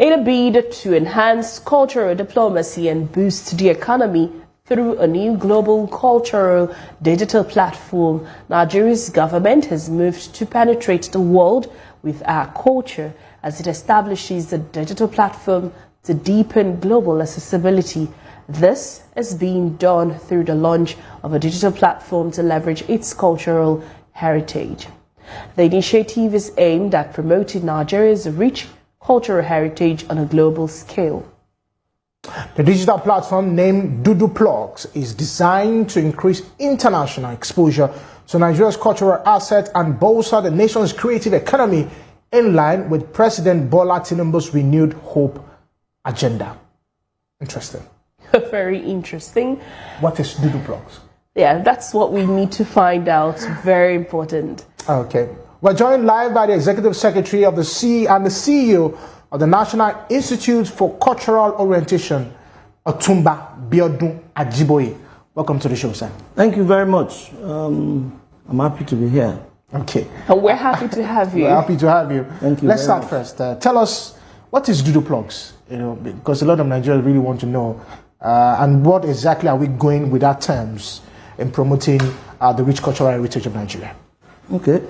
In a bid to enhance cultural diplomacy and boost the economy through a new global cultural digital platform, Nigeria's government has moved to penetrate the world with our culture as it establishes a digital platform to deepen global accessibility. This is being done through the launch of a digital platform to leverage its cultural heritage. The initiative is aimed at promoting Nigeria's rich cultural heritage on a global scale. The digital platform named Plugs is designed to increase international exposure to Nigeria's cultural assets and bolster the nation's creative economy in line with President Bola Tinubu's renewed hope agenda. Interesting. Very interesting. What is Plugs? Yeah, that's what we need to find out. Very important. Okay. We're joined live by the Executive Secretary of the CEO of the National Institute for Cultural Orientation, Otumba Biodun Ajiboye. Welcome to the show, sir. Thank you very much. I'm happy to be here. Okay. And we're happy to have you. We're happy to have you. Thank you. Let's start first. Tell us, what is Plugs? You know, because a lot of Nigerians really want to know, and what exactly are we going with our terms in promoting the rich cultural heritage of Nigeria? Okay.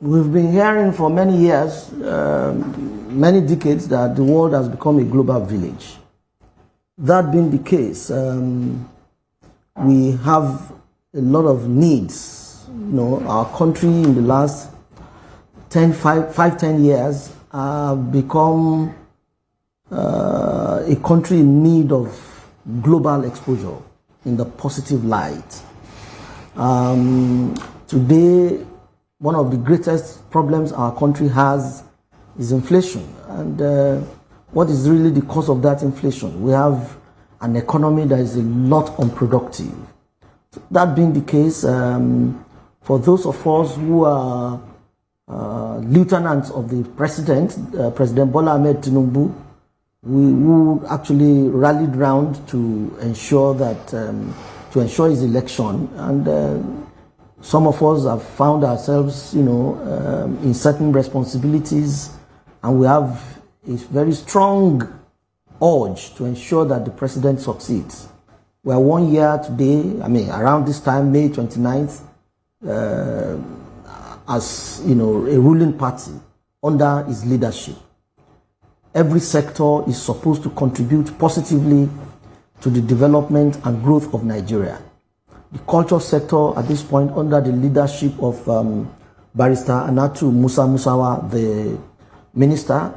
We've been hearing for many years, many decades, that the world has become a global village. That being the case, we have a lot of needs. You know, our country in the last 10 years become a country in need of global exposure in the positive light. Today, one of the greatest problems our country has is inflation. And what is really the cause of that inflation? We have an economy that is a lot unproductive. That being the case, for those of us who are lieutenants of the president, President Bola Ahmed Tinubu, who actually rallied round to ensure that, to ensure his election. And some of us have found ourselves, you know, in certain responsibilities, and we have a very strong urge to ensure that the president succeeds. We are 1 year today, I mean, around this time, May 29th, as, you know, a ruling party under his leadership. Every sector is supposed to contribute positively to the development and growth of Nigeria. The culture sector at this point, under the leadership of Barrister Anatu Musa Musawa, the minister,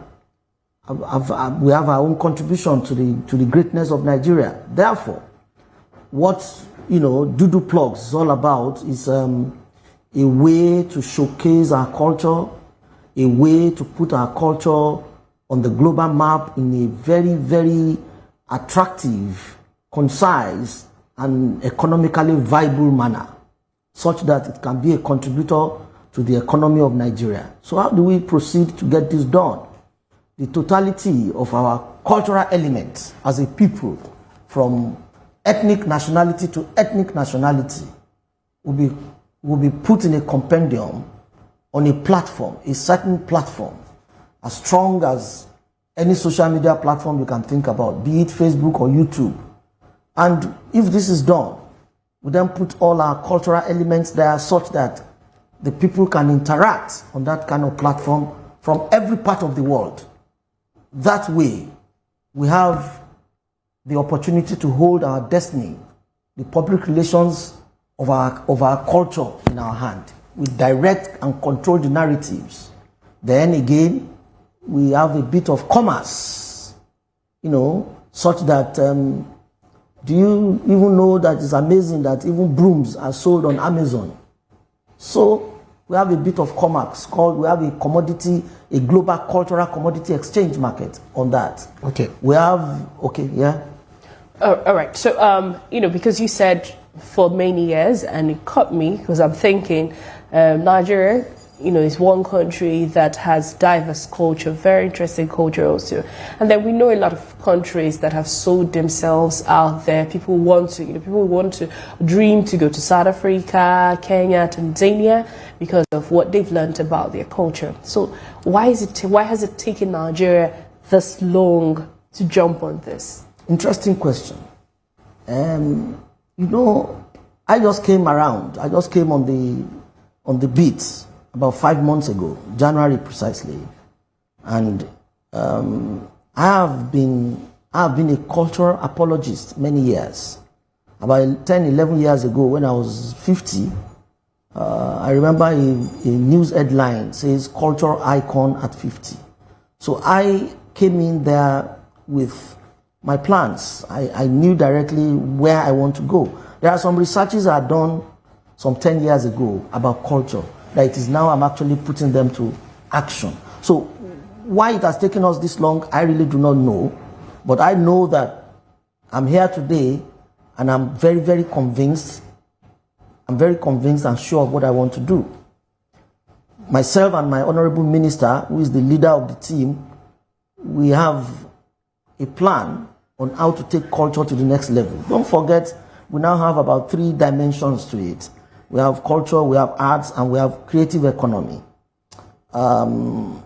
we have our own contribution to the greatness of Nigeria. Therefore, what, you know, Plugs is all about is a way to showcase our culture, a way to put our culture on the global map in a very, very attractive, concise, and economically viable manner, such that it can be a contributor to the economy of Nigeria. So how do we proceed to get this done? The totality of our cultural elements as a people, from ethnic nationality to ethnic nationality, will be put in a compendium on a platform, a certain platform, as strong as any social media platform you can think about, be it Facebook or YouTube. And if this is done, we then put all our cultural elements there such that the people can interact on that kind of platform from every part of the world. That way, we have the opportunity to hold our destiny, the public relations of our culture in our hand. We direct and control the narratives. Then again, we have a bit of commerce, you know, such that do you even know that it's amazing that even brooms are sold on Amazon? So we have a bit of commerce we have a commodity, a global cultural commodity exchange market on that. Okay. We have, okay, yeah. All right. So, you know, because you said for many years, and it caught me because I'm thinking Nigeria, you know, is one country that has diverse culture, very interesting culture also. And then we know a lot of countries that have sold themselves out there. People want to dream to go to South Africa, Kenya, Tanzania because of what they've learned about their culture. So why has it taken Nigeria this long to jump on this? Interesting question. You know, I just came around. I just came on the beat about 5 months ago, January precisely, and I have been a cultural apologist many years. About 10, 11 years ago, when I was 50, I remember a news headline says cultural icon at 50. So I came in there with my plans. I knew directly where I want to go. There are some researches I had done some 10 years ago about culture that it is now I'm actually putting them to action. So why it has taken us this long, I really do not know. But I know that I'm here today and I'm very, very convinced. I'm very convinced and sure of what I want to do. Myself and my honorable minister, who is the leader of the team, we have a plan on how to take culture to the next level. Don't forget, we now have about 3 dimensions to it. We have culture, we have arts, and we have creative economy. Culture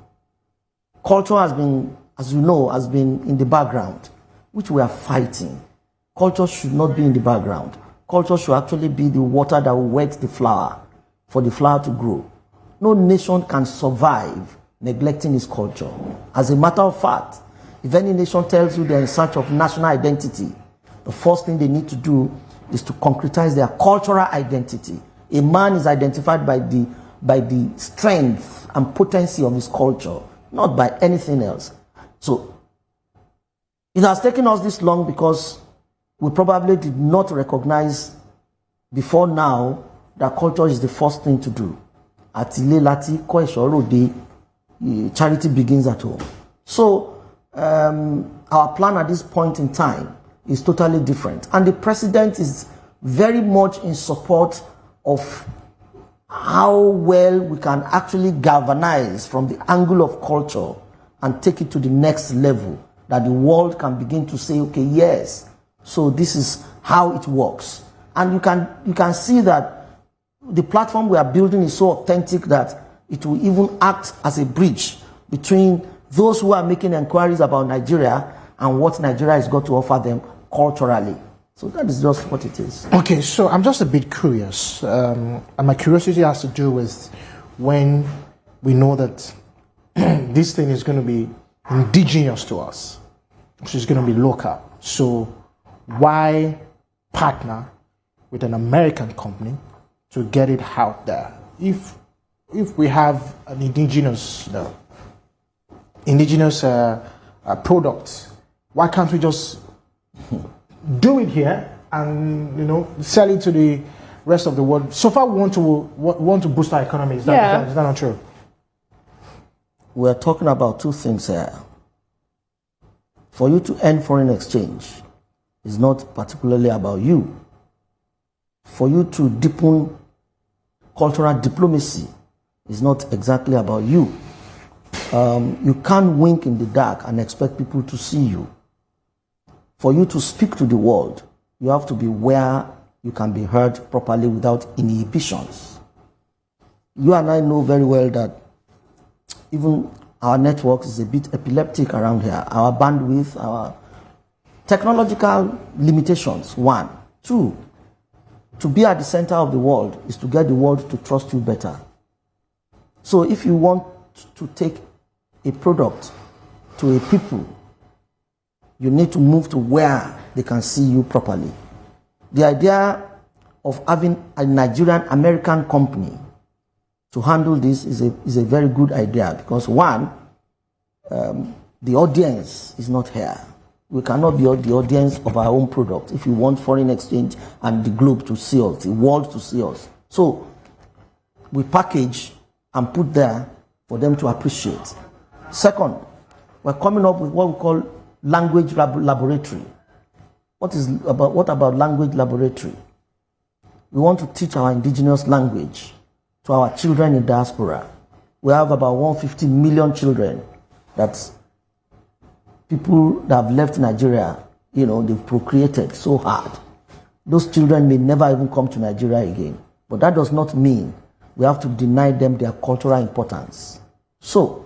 has been, as you know, has been in the background, which we are fighting. Culture should not be in the background. Culture should actually be the water that will wet the flower for the flower to grow. No nation can survive neglecting its culture. As a matter of fact, if any nation tells you they're in search of national identity, the first thing they need to do is to concretize their cultural identity. A man is identified by the strength and potency of his culture, not by anything else. So it has taken us this long because we probably did not recognize before now that culture is the first thing to do. Atile lati ko esoro de, charity begins at home. So our plan at this point in time is totally different. And the president is very much in support of how well we can actually galvanize from the angle of culture and take it to the next level, that the world can begin to say, okay, yes, so this is how it works. And you can see that the platform we are building is so authentic that it will even act as a bridge between those who are making inquiries about Nigeria and what Nigeria has got to offer them culturally. So that is just what it is. Okay, so I'm just a bit curious. And my curiosity has to do with when we know that this thing is going to be indigenous to us. So it's going to be local. So why partner with an American company to get it out there? If we have an indigenous product, why can't we just do it here and sell it to the rest of the world? So far, we want to boost our economy. Is that not true? We're talking about 2 things here. For you to earn foreign exchange is not particularly about you. For you to deepen cultural diplomacy is not exactly about you. You can't wink in the dark and expect people to see you. For you to speak to the world, you have to be where you can be heard properly without inhibitions. You and I know very well that even our network is a bit epileptic around here. Our bandwidth, our technological limitations, 1. 2, to be at the center of the world is to get the world to trust you better. So if you want to take a product to a people, you need to move to where they can see you properly. The idea of having a Nigerian American company to handle this is a very good idea because 1, the audience is not here. We cannot be the audience of our own product if we want foreign exchange and the globe to see us, the world to see us. So we package and put there for them to appreciate. Second, we're coming up with what we call language laboratory. What about language laboratory? We want to teach our indigenous language to our children in diaspora. We have about 150 million children. That's people that have left Nigeria, they've procreated so hard. Those children may never even come to Nigeria again. But that does not mean we have to deny them their cultural importance. So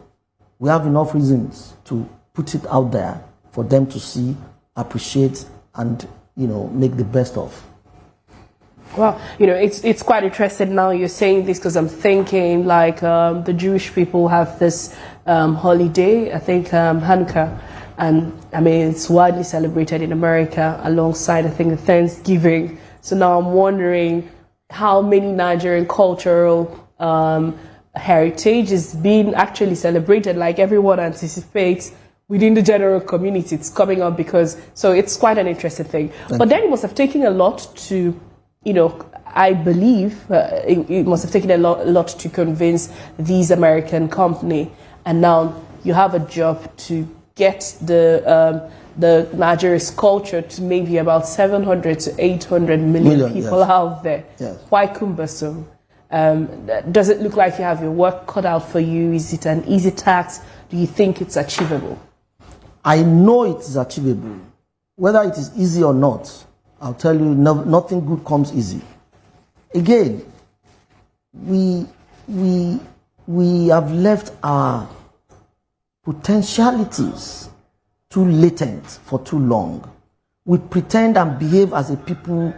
we have enough reasons to put it out there for them to see, appreciate, and make the best of. Well, it's quite interesting now you're saying this, because I'm thinking like the Jewish people have this holiday, I think Hanukkah, and I mean it's widely celebrated in America alongside, I think, Thanksgiving. So now I'm wondering how many Nigerian cultural heritage is being actually celebrated, like everyone anticipates within the general community. It's coming up so it's quite an interesting thing. But then it must have taken a lot to, I believe it must have taken a lot to convince these American company, and now you have a job to get the Nigeria's culture to maybe about 700 to 800 million people yes. out there. Yes. Quite cumbersome. Does it look like you have your work cut out for you? Is it an easy task? Do you think it's achievable? I know it is achievable. Whether it is easy or not, I'll tell you, nothing good comes easy. Again, we have left our potentialities too latent for too long. We pretend and behave as a people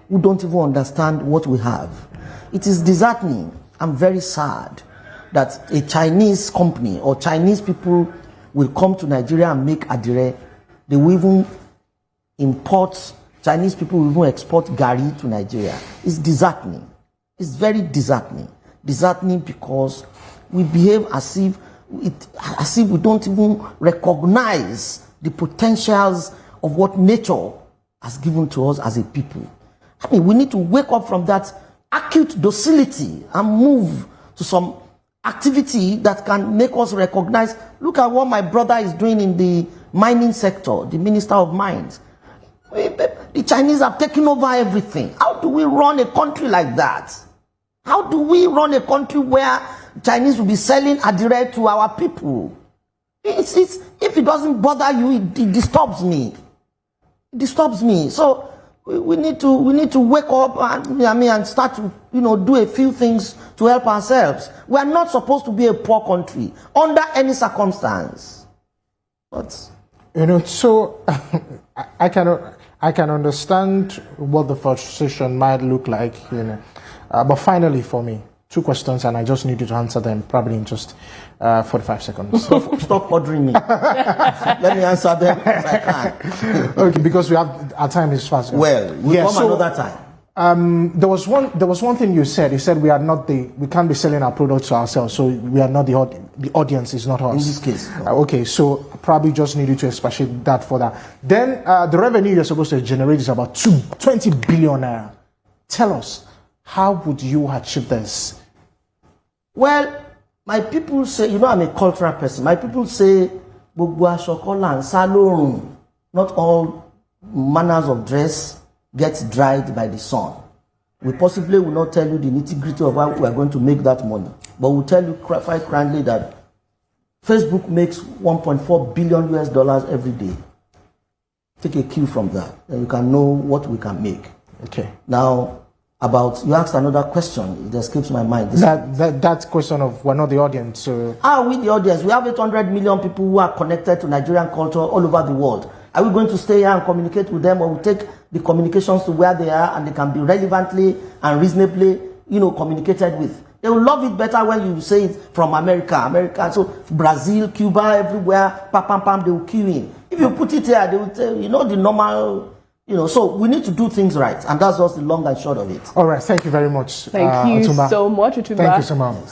who don't even understand what we have. It is disheartening and very sad that a Chinese company or Chinese people will come to Nigeria and make adire. They will even import, Chinese people will even export gari to Nigeria. It's disheartening. It's very disheartening. Disheartening because we behave as if we don't even recognize the potentials of what nature has given to us as a people. I mean, we need to wake up from that acute docility and move to some activity that can make us recognize, look at what my brother is doing in the mining sector, the Minister of Mines. The Chinese have taken over everything. How do we run a country like that? How do we run a country where Chinese will be selling adire to our people? If it doesn't bother you, it disturbs me. It disturbs me. So we need to wake up and start to do a few things to help ourselves. We are not supposed to be a poor country under any circumstance. But so I can understand what the frustration might look like, but finally for me, 2 questions, and I just need you to answer them probably in just 45 seconds. Stop ordering me. Let me answer them as I can. Okay, because our time is fast. Well, we'll come another time. There was one thing you said. You said we can't be selling our products to ourselves, so we are not the audience is not us. In this case. No. Okay, so probably just need you to expatiate that further. Then the revenue you're supposed to generate is about 20 billion naira. Tell us, how would you achieve this? Well, my people say, I'm a cultural person. My people say, not all manners of dress gets dried by the sun. We possibly will not tell you the nitty-gritty of how we are going to make that money. But we'll tell you quite frankly that Facebook makes $1.4 billion US every day. Take a cue from that, and you can know what we can make. Okay. Now, you asked another question. It escapes my mind. That question of we're not the audience. So are we the audience? We have 800 million people who are connected to Nigerian culture all over the world. Are we going to stay here and communicate with them, or we take the communications to where they are and they can be relevantly and reasonably, communicated with? They will love it better when you say it from America. So Brazil, Cuba, everywhere, they will queue in. If you put it here, they will tell the normal. So we need to do things right, and that's just the long and short of it. All right, thank you very much. Thank you so much, Otumba. Thank you so much.